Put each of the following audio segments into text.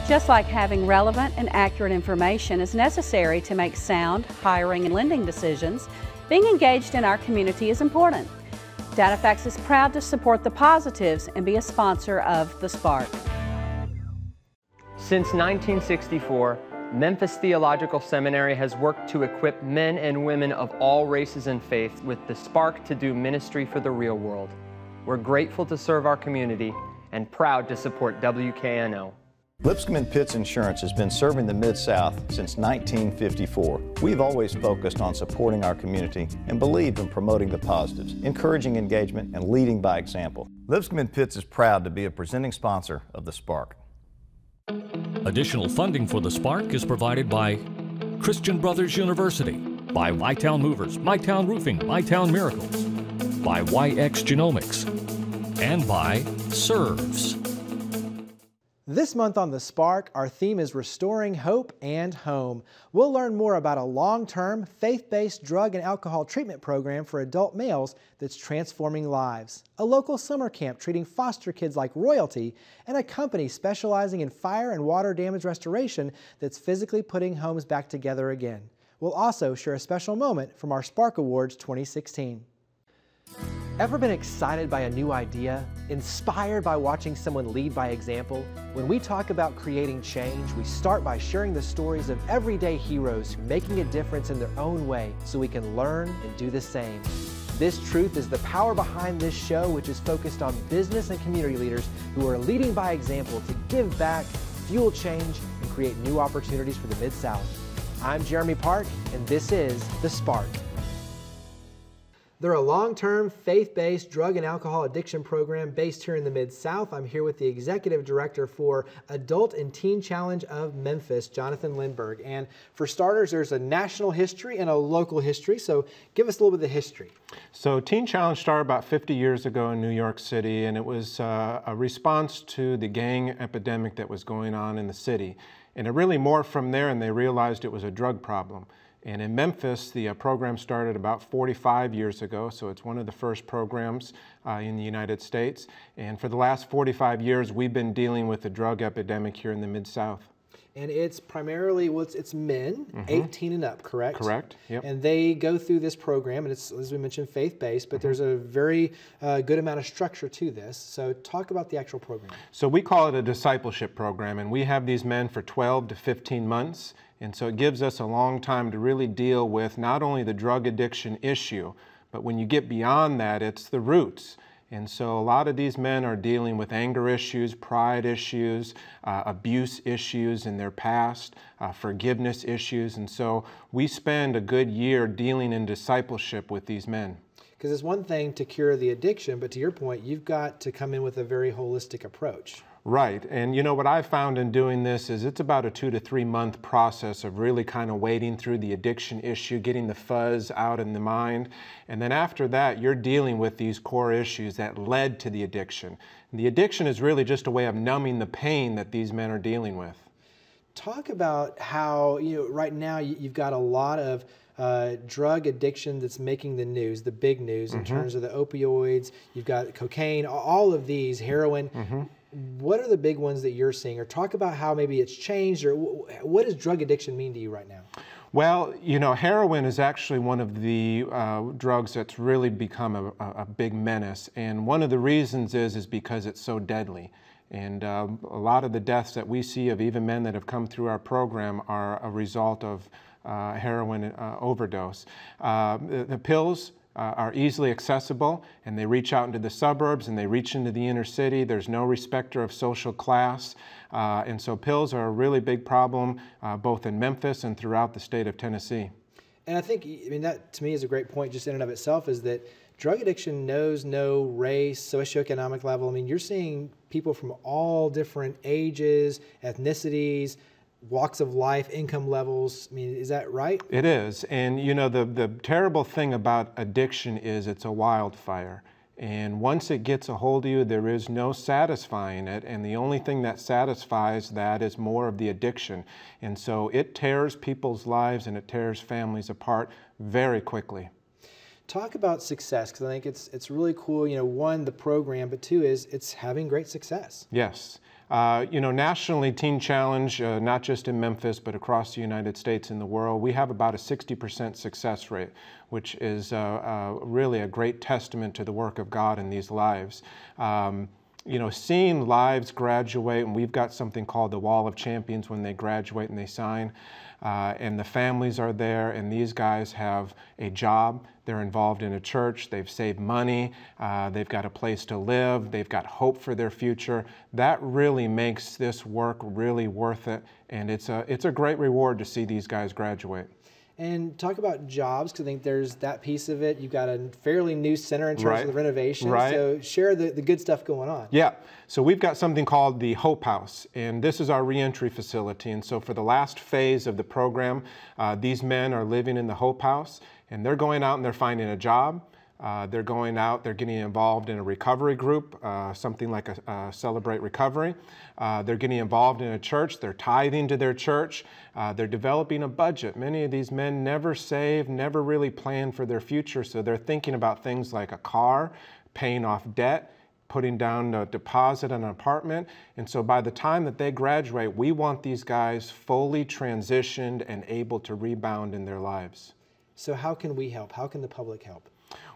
Just like having relevant and accurate information is necessary to make sound hiring and lending decisions, being engaged in our community is important. DataFax is proud to support the positives and be a sponsor of The Spark. Since 1964, Memphis Theological Seminary has worked to equip men and women of all races and faiths with the spark to do ministry for the real world. We're grateful to serve our community and proud to support WKNO. Lipscomb & Pitts Insurance has been serving the Mid-South since 1954. We've always focused on supporting our community and believed in promoting the positives, encouraging engagement, and leading by example. Lipscomb & Pitts is proud to be a presenting sponsor of The Spark. Additional funding for The Spark is provided by Christian Brothers University, by MyTown Movers, MyTown Roofing, MyTown Miracles, by YX Genomics, and by SERVES. This month on The Spark, our theme is Restoring Hope and Home. We'll learn more about a long-term, faith-based drug and alcohol treatment program for adult males that's transforming lives, a local summer camp treating foster kids like royalty, and a company specializing in fire and water damage restoration that's physically putting homes back together again. We'll also share a special moment from our Spark Awards 2016. Ever been excited by a new idea? Inspired by watching someone lead by example? When we talk about creating change, we start by sharing the stories of everyday heroes making a difference in their own way so we can learn and do the same. This truth is the power behind this show, which is focused on business and community leaders who are leading by example to give back, fuel change, and create new opportunities for the Mid-South. I'm Jeremy Park, and this is The Spark. They're a long-term, faith-based drug and alcohol addiction program based here in the Mid-South. I'm here with the Executive Director for Adult and Teen Challenge of Memphis, Jonathan Lindberg. And for starters, there's a national history and a local history, so give us a little bit of the history. So Teen Challenge started about 50 years ago in New York City, and it was a response to the gang epidemic that was going on in the city. And it really morphed from there, and they realized it was a drug problem. And in Memphis, the program started about 45 years ago, so it's one of the first programs in the United States. And for the last 45 years, we've been dealing with the drug epidemic here in the Mid-South. And it's primarily, well, it's men, 18 and up, correct? Correct, yep. And they go through this program, and it's, as we mentioned, faith-based, but there's a very good amount of structure to this. So talk about the actual program. So we call it a discipleship program, and we have these men for 12 to 15 months. And so it gives us a long time to really deal with not only the drug addiction issue, but when you get beyond that, it's the roots. And so a lot of these men are dealing with anger issues, pride issues, abuse issues in their past, forgiveness issues. And so we spend a good year dealing in discipleship with these men. Because it's one thing to cure the addiction, but to your point, you've got to come in with a very holistic approach. Right, and you know what I've found in doing this is it's about a 2 to 3 month process of really kind of wading through the addiction issue, getting the fuzz out in the mind, and then after that you're dealing with these core issues that led to the addiction. And the addiction is really just a way of numbing the pain that these men are dealing with. Talk about how, you know, right now you've got a lot of drug addiction that's making the news, the big news in terms of the opioids, you've got cocaine, all of these, heroin. What are the big ones that you're seeing? Or talk about how maybe it's changed, or what does drug addiction mean to you right now? Well, you know, heroin is actually one of the drugs that's really become a big menace. And one of the reasons is because it's so deadly. And a lot of the deaths that we see of even men that have come through our program are a result of heroin overdose. The pills are easily accessible, and they reach out into the suburbs and they reach into the inner city. There's no respecter of social class. And so pills are a really big problem both in Memphis and throughout the state of Tennessee. And I think, I mean, that to me is a great point just in and of itself, is that drug addiction knows no race, socioeconomic level. I mean, you're seeing people from all different ages, ethnicities, walks of life, income levels. I mean, is that right? It is. And you know, the terrible thing about addiction is it's a wildfire. And once it gets a hold of you, there is no satisfying it. And the only thing that satisfies that is more of the addiction. And so it tears people's lives and it tears families apart very quickly. Talk about success, because I think it's really cool, you know, one, the program, but two is it's having great success. Yes. You know, nationally, Teen Challenge, not just in Memphis, but across the United States and the world, we have about a 60% success rate, which is really a great testament to the work of God in these lives. You know, seeing lives graduate, and we've got something called the Wall of Champions when they graduate and they sign, and the families are there, and these guys have a job, they're involved in a church, they've saved money, they've got a place to live, they've got hope for their future. That really makes this work really worth it, and it's a great reward to see these guys graduate. And talk about jobs, because I think there's that piece of it. You've got a fairly new center in terms of the renovation. Right. So share the good stuff going on. Yeah. So we've got something called the Hope House, and this is our reentry facility. And so for the last phase of the program, these men are living in the Hope House, and they're going out and they're finding a job. They're going out, they're getting involved in a recovery group, something like a Celebrate Recovery. They're getting involved in a church, they're tithing to their church, they're developing a budget. Many of these men never save, never really plan for their future, so they're thinking about things like a car, paying off debt, putting down a deposit on an apartment. And so by the time that they graduate, we want these guys fully transitioned and able to rebound in their lives. So how can we help? How can the public help?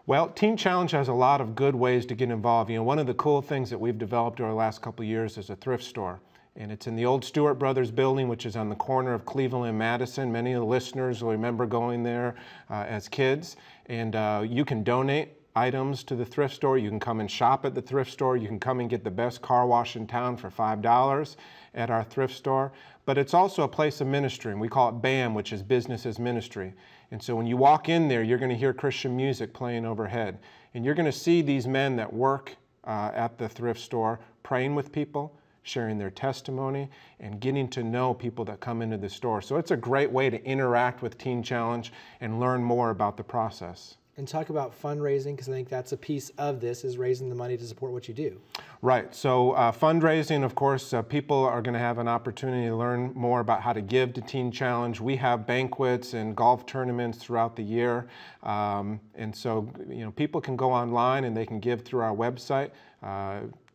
Well, Teen Challenge has a lot of good ways to get involved. You know, one of the cool things that we've developed over the last couple of years is a thrift store. And it's in the old Stewart Brothers building, which is on the corner of Cleveland and Madison. Many of the listeners will remember going there as kids. And you can donate items to the thrift store. You can come and shop at the thrift store. You can come and get the best car wash in town for $5 at our thrift store. But it's also a place of ministry, and we call it BAM, which is Business as Ministry. And so when you walk in there, you're going to hear Christian music playing overhead. And you're going to see these men that work at the thrift store praying with people, sharing their testimony, and getting to know people that come into the store. So it's a great way to interact with Teen Challenge and learn more about the process. And talk about fundraising, because I think that's a piece of this, is raising the money to support what you do. Right. So fundraising, of course, people are going to have an opportunity to learn more about how to give to Teen Challenge. We have banquets and golf tournaments throughout the year. And so, you know, people can go online and they can give through our website,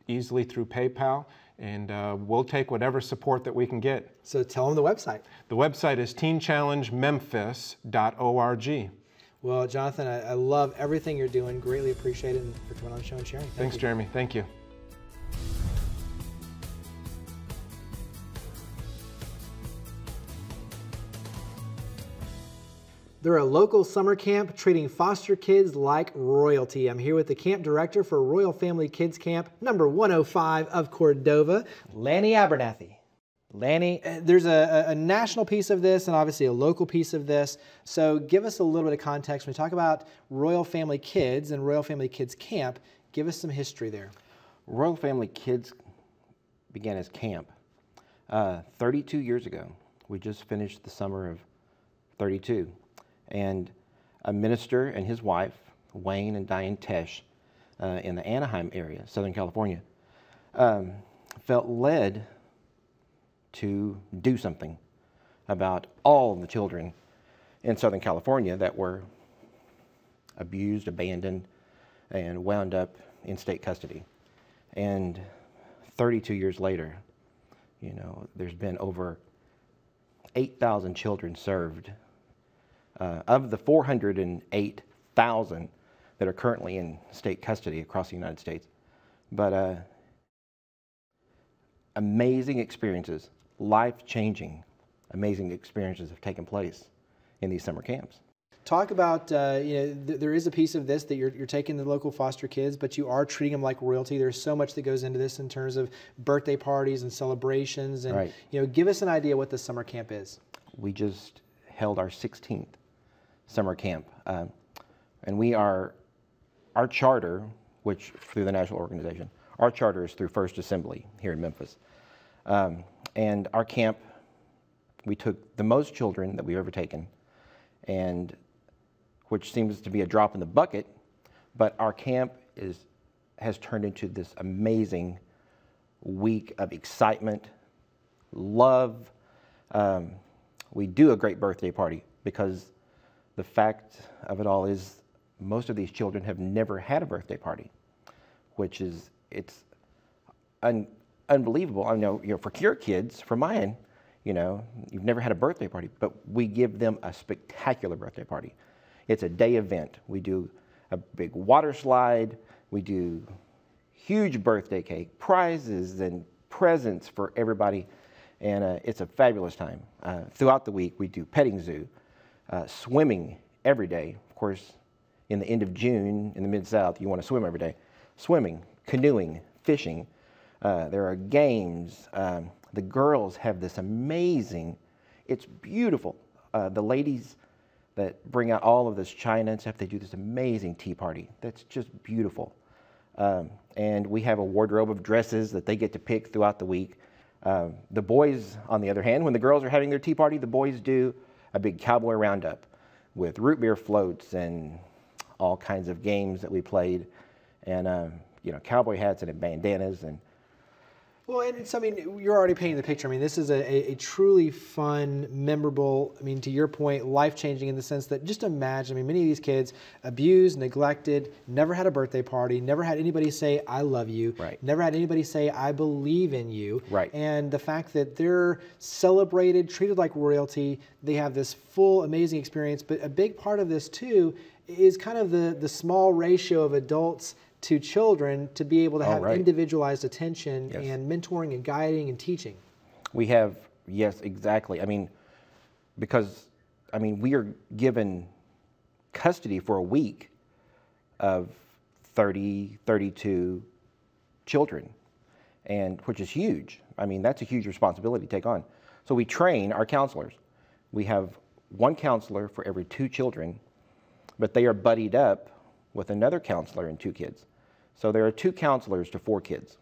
easily through PayPal. And we'll take whatever support that we can get. So tell them the website. The website is teenchallengememphis.org. Well, Jonathan, I love everything you're doing. Greatly appreciate it, and for coming on the show and sharing. Thanks, Jeremy. Thank you. They're a local summer camp treating foster kids like royalty. I'm here with the camp director for Royal Family Kids Camp, number 105 of Cordova, Lanny Abernathy. Lanny, there's a national piece of this and obviously a local piece of this. So give us a little bit of context. When we talk about Royal Family Kids and Royal Family Kids Camp, give us some history there. Royal Family Kids began as camp 32 years ago. We just finished the summer of 32. And a minister and his wife, Wayne and Diane Tesh, in the Anaheim area, Southern California, felt led to do something about all the children in Southern California that were abused, abandoned, and wound up in state custody. And 32 years later, you know, there's been over 8,000 children served. Of the 408,000 that are currently in state custody across the United States. But amazing experiences, life-changing, amazing experiences have taken place in these summer camps. Talk about, there is a piece of this that you're taking the local foster kids, but you are treating them like royalty. There's so much that goes into this in terms of birthday parties and celebrations. And, right. Give us an idea what the summer camp is. We just held our 16th summer camp. And we are, our charter, which through the national organization, our charter is through First Assembly here in Memphis. And our camp, we took the most children that we've ever taken, and which seems to be a drop in the bucket, but our camp has turned into this amazing week of excitement, love. We do a great birthday party because the fact of it all is most of these children have never had a birthday party, which is, it's unbelievable. I know, for your kids, for mine, you've never had a birthday party, but we give them a spectacular birthday party. It's a day event. We do a big water slide. We do huge birthday cake, prizes and presents for everybody, and it's a fabulous time. Throughout the week, we do petting zoo, swimming every day. Of course, in the end of June, in the Mid-South, you want to swim every day. Swimming, canoeing, fishing. There are games. The girls have this amazing, it's beautiful. The ladies that bring out all of this china and stuff, they do this amazing tea party. That's just beautiful. And we have a wardrobe of dresses that they get to pick throughout the week. The boys, on the other hand, when the girls are having their tea party, the boys do a big cowboy roundup with root beer floats and all kinds of games that we played, and cowboy hats and bandanas. And well, and it's, you're already painting the picture. This is a truly fun, memorable, to your point, life-changing in the sense that, just imagine, many of these kids abused, neglected, never had a birthday party, never had anybody say, I love you, right. Never had anybody say, I believe in you. Right. And the fact that they're celebrated, treated like royalty, they have this full, amazing experience, but a big part of this, too, is kind of the small ratio of adults to children to be able to have individualized attention and mentoring and guiding and teaching. We have, yes, exactly. Because we are given custody for a week of 30, 32 children, and which is huge. That's a huge responsibility to take on. So we train our counselors. We have one counselor for every 2 children, but they are buddied up with another counselor and 2 kids. So there are 2 counselors to 4 kids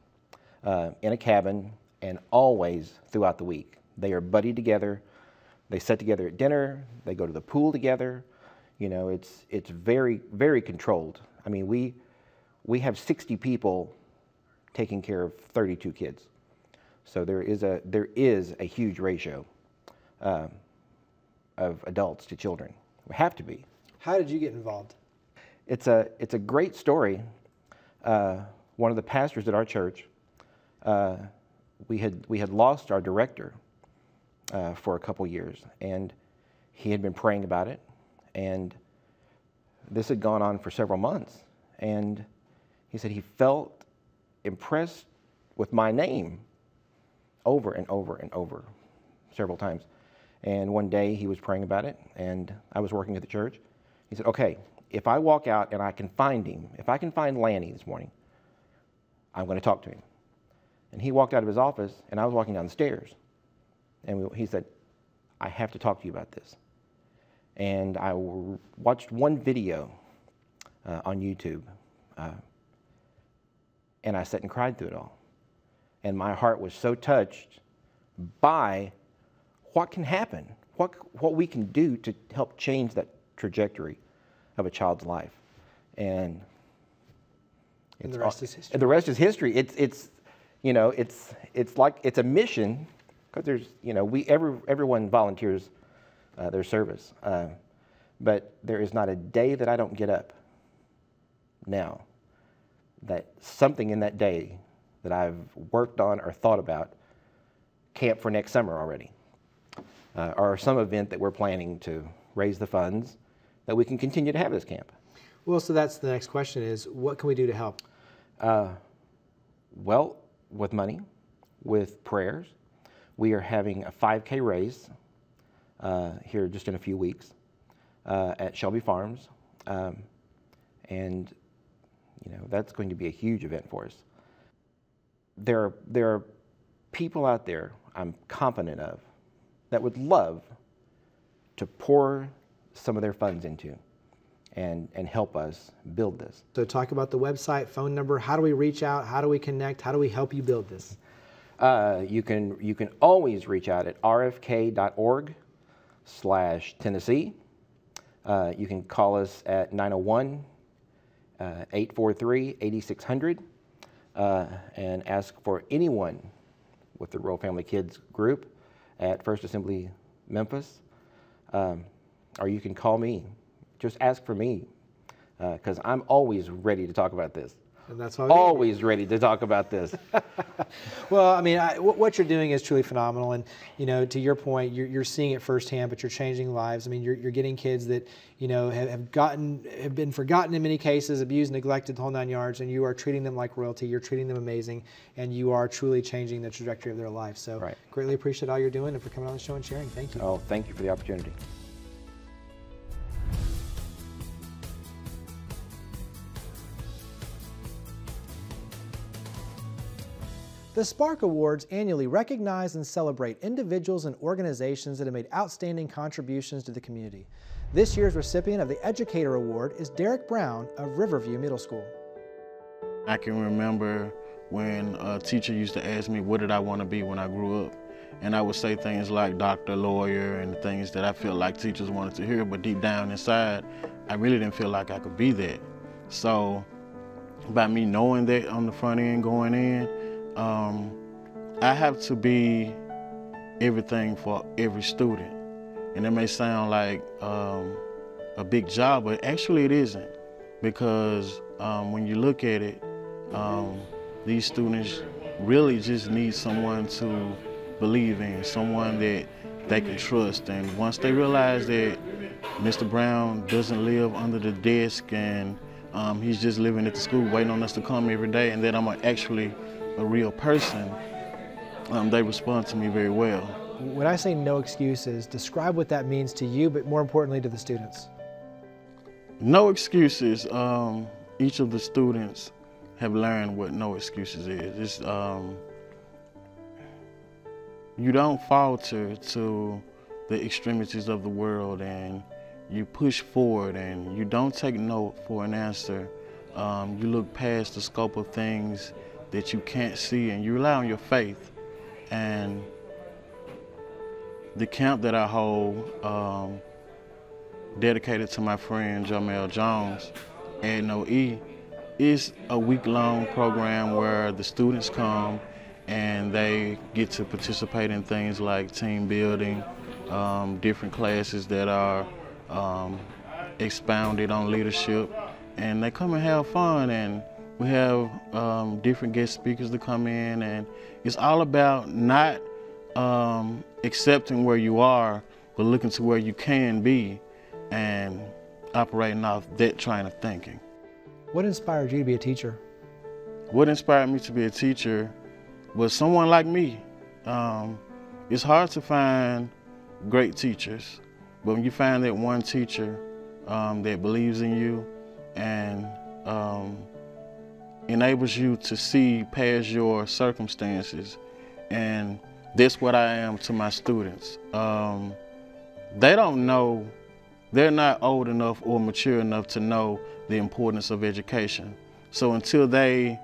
in a cabin, and always throughout the week. They are buddied together. They sit together at dinner. They go to the pool together. It's very, very controlled. We have 60 people taking care of 32 kids. So there is a huge ratio of adults to children. We have to be. How did you get involved? It's a great story. One of the pastors at our church, we had lost our director for a couple years, and he had been praying about it, and this had gone on for several months, and he said he felt impressed with my name over and over and over several times. And one day he was praying about it, and I was working at the church. He said, okay, if I walk out and I can find him, if I can find Lanny this morning, I'm going to talk to him. And he walked out of his office, and I was walking down the stairs. And he said, I have to talk to you about this. And I watched one video on YouTube, and I sat and cried through it all. And my heart was so touched by what can happen, what we can do to help change that trajectory of a child's life. And the rest is history. And the rest is history. It's like it's a mission, because there's everyone volunteers their service, but there is not a day that I don't get up now that something in that day that I've worked on or thought about, camp for next summer already, or some event that we're planning to raise the funds that we can continue to have this camp. Well, so that's the next question is, what can we do to help? Well, with money, with prayers. We are having a 5K race here just in a few weeks at Shelby Farms. And that's going to be a huge event for us. There are people out there I'm confident of that would love to pour some of their funds into and help us build this. So talk about the website, phone number. How do we reach out? How do we connect? How do we help you build this? You can always reach out at rfk.org/Tennessee. You can call us at 901-843-8600 and ask for anyone with the Royal Family Kids group at First Assembly Memphis. Or you can call me. Just ask for me, because I'm always ready to talk about this. And that's why always ready to talk about this. Well, I mean, what you're doing is truly phenomenal, and you know, to your point, you're seeing it firsthand. But you're changing lives. I mean, you're getting kids that you know have been forgotten in many cases, abused, neglected, the whole 9 yards, and you are treating them like royalty. You're treating them amazing, and you are truly changing the trajectory of their life. So, greatly appreciate all you're doing and for coming on the show and sharing. Thank you. Oh, thank you for the opportunity. The Spark Awards annually recognize and celebrate individuals and organizations that have made outstanding contributions to the community. This year's recipient of the Educator Award is Derek Brown of Riverview Middle School. I can remember when a teacher used to ask me what did I want to be when I grew up. And I would say things like doctor, lawyer, and things that I felt like teachers wanted to hear, but deep down inside, I really didn't feel like I could be that. So by me knowing that on the front end going in, I have to be everything for every student. And it may sound like a big job, but actually it isn't. Because when you look at it, these students really just need someone to believe in, someone that they can trust. And once they realize that Mr. Brown doesn't live under the desk and he's just living at the school waiting on us to come every day, and that I'm actually a real person, they respond to me very well. When I say no excuses, describe what that means to you, but more importantly to the students. No excuses. Each of the students have learned what no excuses is. It's, you don't falter to the extremities of the world, and you push forward, and you don't take no for an answer. You look past the scope of things that you can't see, and you rely on your faith. And the camp that I hold, dedicated to my friend Jamel Jones at NOE, is a week-long program where the students come and they get to participate in things like team building, different classes that are expounded on leadership, and they come and have fun. And we have different guest speakers to come in, and it's all about not accepting where you are, but looking to where you can be and operating off that train of thinking. What inspired you to be a teacher? What inspired me to be a teacher was someone like me. It's hard to find great teachers, but when you find that one teacher that believes in you and enables you to see past your circumstances, and that's what I am to my students. They don't know, they're not old enough or mature enough to know the importance of education. So until they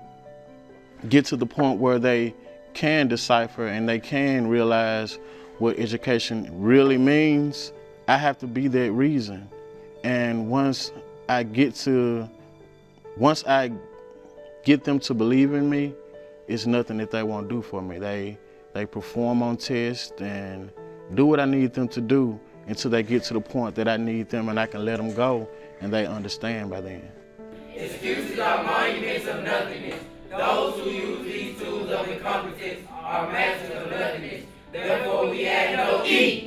get to the point where they can decipher and they can realize what education really means, I have to be that reason. And once I get them to believe in me, it's nothing that they won't do for me. They perform on tests and do what I need them to do until they get to the point that I need them and I can let them go, and they understand by then. Excuses are monuments of nothingness. Those who use these tools of incompetence are masters of nothingness. Therefore we add no E.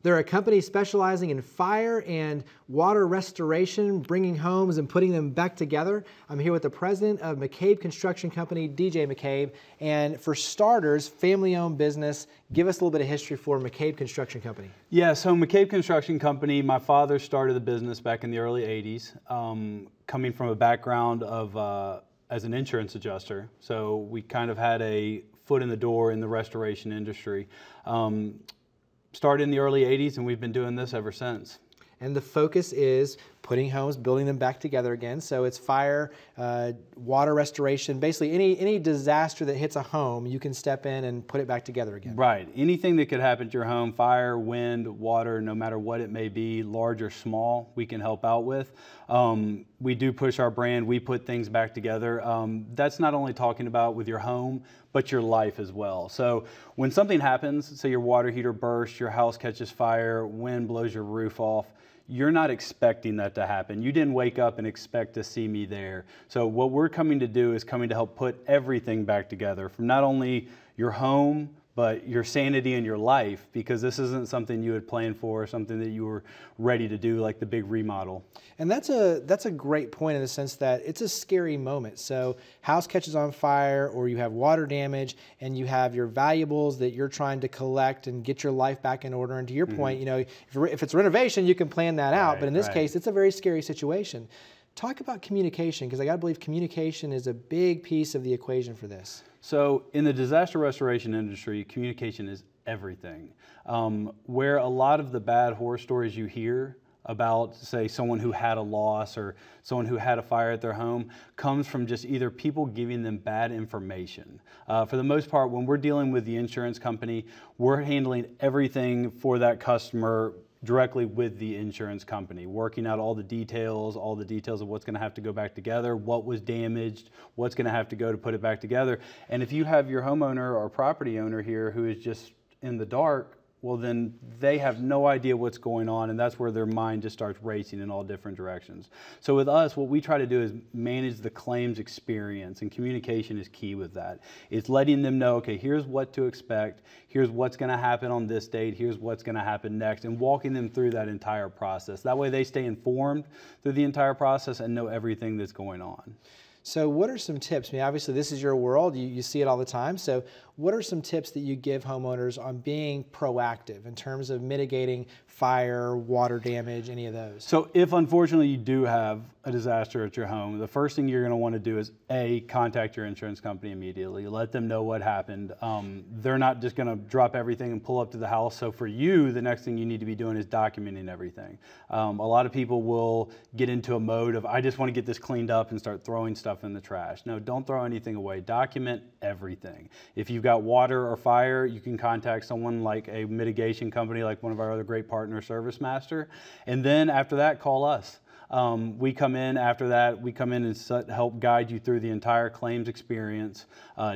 They're a company specializing in fire and water restoration, bringing homes and putting them back together. I'm here with the president of McCabe Construction Company, DJ McCabe. And for starters, family-owned business. Give us a little bit of history for McCabe Construction Company. Yeah, so McCabe Construction Company, my father started the business back in the early 80s, coming from a background of as an insurance adjuster. So we kind of had a foot in the door in the restoration industry. Started in the early 80s, and we've been doing this ever since. And the focus is putting homes, building them back together again. So it's fire, water restoration, basically any disaster that hits a home, you can step in and put it back together again. Right. Anything that could happen to your home, fire, wind, water, no matter what it may be, large or small, we can help out with. We do push our brand. We put things back together. That's not only talking about with your home, but your life as well. So when something happens, say your water heater bursts, your house catches fire, wind blows your roof off, you're not expecting that to happen. You didn't wake up and expect to see me there. So what we're coming to do is coming to help put everything back together, from not only your home, but your sanity in your life, because this isn't something you had planned for, something that you were ready to do, like the big remodel. And that's a great point in the sense that it's a scary moment. So house catches on fire, or you have water damage, and you have your valuables that you're trying to collect and get your life back in order. And to your point, you know, if it's renovation, you can plan that out. But in this case, it's a very scary situation. Talk about communication, because I got to believe communication is a big piece of the equation for this. So in the disaster restoration industry, communication is everything. Where a lot of the bad horror stories you hear about, say, someone who had a loss or someone who had a fire at their home comes from just either people giving them bad information. For the most part, when we're dealing with the insurance company, we're handling everything for that customer directly with the insurance company, working out all the details of what's going to have to go back together, what was damaged, what's going to have to go to put it back together. And if you have your homeowner or property owner here who is just in the dark, well, then they have no idea what's going on, and that's where their mind just starts racing in all different directions. So with us, what we try to do is manage the claims experience, and communication is key with that. It's letting them know, okay, here's what to expect, here's what's going to happen on this date, here's what's going to happen next, and walking them through that entire process. That way they stay informed through the entire process and know everything that's going on. So what are some tips? I mean, obviously this is your world, you see it all the time. So what are some tips that you give homeowners on being proactive in terms of mitigating fire, water damage, any of those? So if unfortunately you do have a disaster at your home, the first thing you're going to want to do is contact your insurance company immediately. Let them know what happened. They're not just going to drop everything and pull up to the house. So for you, the next thing you need to be doing is documenting everything. A lot of people will get into a mode of, I just want to get this cleaned up and start throwing stuff in the trash. No, don't throw anything away. Document everything. If you've got water or fire, you can contact someone like a mitigation company, like one of our other great partners, ServiceMaster. And then after that, call us. We come in after that, we come in and help guide you through the entire claims experience,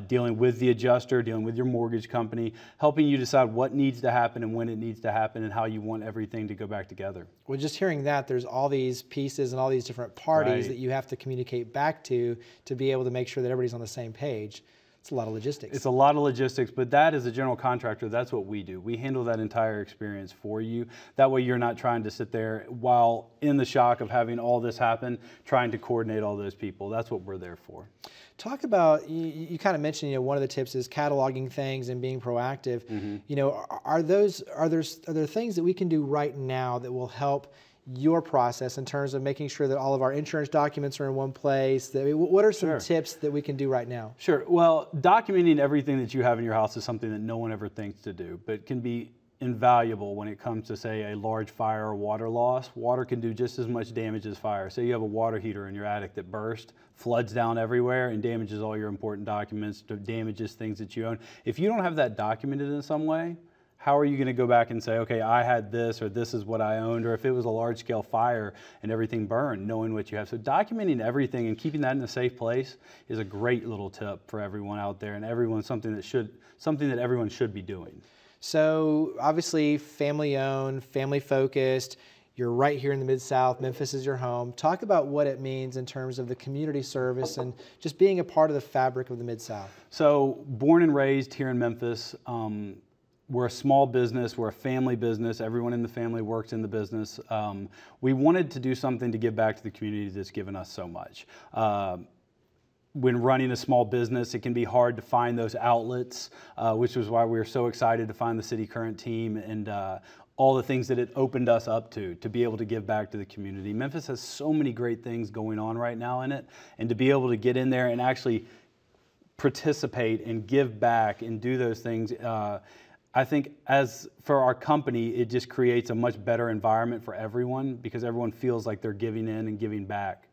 dealing with the adjuster, dealing with your mortgage company, helping you decide what needs to happen and when it needs to happen and how you want everything to go back together. Well, just hearing that, there's all these pieces and all these different parties that you have to communicate back to be able to make sure that everybody's on the same page. It's a lot of logistics. It's a lot of logistics, but that as a general contractor, that's what we do. We handle that entire experience for you. That way you're not trying to sit there while in the shock of having all this happen, trying to coordinate all those people. That's what we're there for. Talk about, you kind of mentioned, one of the tips is cataloging things and being proactive. Mm-hmm. Are there things that we can do right now that will help your process in terms of making sure that all of our insurance documents are in one place? What are some tips that we can do right now? Sure. Well, documenting everything that you have in your house is something that no one ever thinks to do, but can be invaluable when it comes to, say, a large fire or water loss. Water can do just as much damage as fire. Say you have a water heater in your attic that burst, floods down everywhere, and damages all your important documents, damages things that you own. If you don't have that documented in some way, how are you going to go back and say, okay, I had this, or this is what I owned, or if it was a large-scale fire and everything burned, knowing what you have. So documenting everything and keeping that in a safe place is a great little tip for everyone out there, and something that everyone should be doing. So obviously family-owned, family-focused. You're right here in the Mid-South. Memphis is your home. Talk about what it means in terms of the community service and just being a part of the fabric of the Mid-South. So born and raised here in Memphis. We're a small business, we're a family business, everyone in the family works in the business. We wanted to do something to give back to the community that's given us so much. When running a small business, it can be hard to find those outlets, which was why we were so excited to find the City Current team and all the things that it opened us up to be able to give back to the community. Memphis has so many great things going on right now in it, and to be able to get in there and actually participate and give back and do those things, I think as for our company, it just creates a much better environment for everyone because everyone feels like they're giving in and giving back.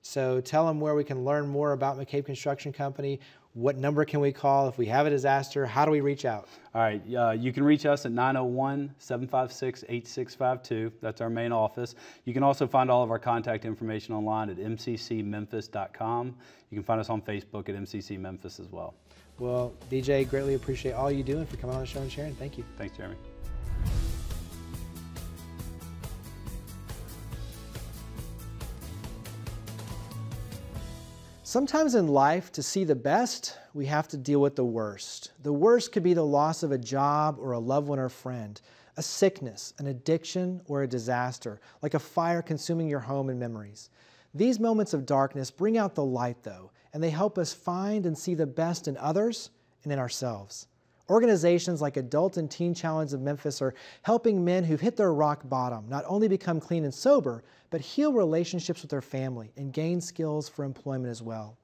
So tell them where we can learn more about McCabe Construction Company. What number can we call if we have a disaster? How do we reach out? All right, you can reach us at 901-756-8652. That's our main office. You can also find all of our contact information online at mccmemphis.com. You can find us on Facebook at MCC Memphis as well. Well, DJ, greatly appreciate all you do and for coming on the show and sharing. Thank you. Thanks, Jeremy. Sometimes in life, to see the best, we have to deal with the worst. The worst could be the loss of a job or a loved one or friend, a sickness, an addiction, or a disaster, like a fire consuming your home and memories. These moments of darkness bring out the light, though, and they help us find and see the best in others and in ourselves. Organizations like Adult and Teen Challenge of Memphis are helping men who've hit their rock bottom not only become clean and sober, but heal relationships with their family and gain skills for employment as well.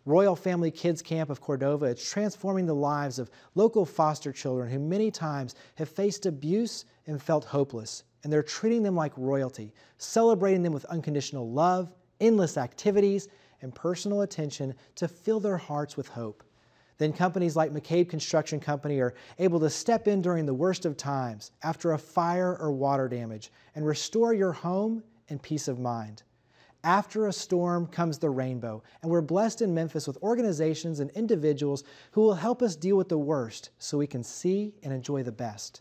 Royal Family Kids Camp of Cordova is transforming the lives of local foster children who many times have faced abuse and felt hopeless, and they're treating them like royalty, celebrating them with unconditional love, endless activities, and personal attention to fill their hearts with hope. Then companies like McCabe Construction Company are able to step in during the worst of times after a fire or water damage and restore your home and peace of mind. After a storm comes the rainbow, and we're blessed in Memphis with organizations and individuals who will help us deal with the worst so we can see and enjoy the best.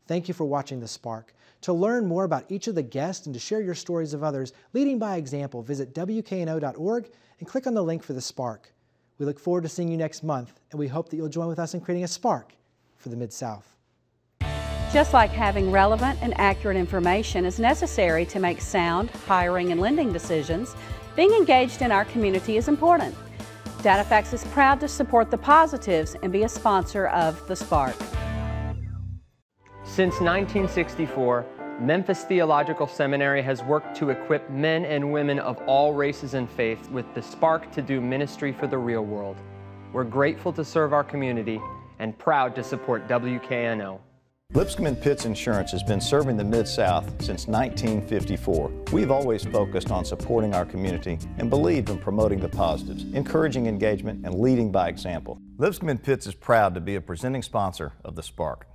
Thank you for watching The Spark. To learn more about each of the guests and to share your stories of others leading by example, visit WKNO.org and click on the link for The Spark. We look forward to seeing you next month, and we hope that you'll join with us in creating a spark for the Mid-South. Just like having relevant and accurate information is necessary to make sound hiring and lending decisions, being engaged in our community is important. DataFax is proud to support the positives and be a sponsor of The Spark. Since 1964, Memphis Theological Seminary has worked to equip men and women of all races and faiths with the spark to do ministry for the real world. We're grateful to serve our community and proud to support WKNO. Lipscomb & Pitts Insurance has been serving the Mid-South since 1954. We've always focused on supporting our community and believed in promoting the positives, encouraging engagement, and leading by example. Lipscomb & Pitts is proud to be a presenting sponsor of The Spark.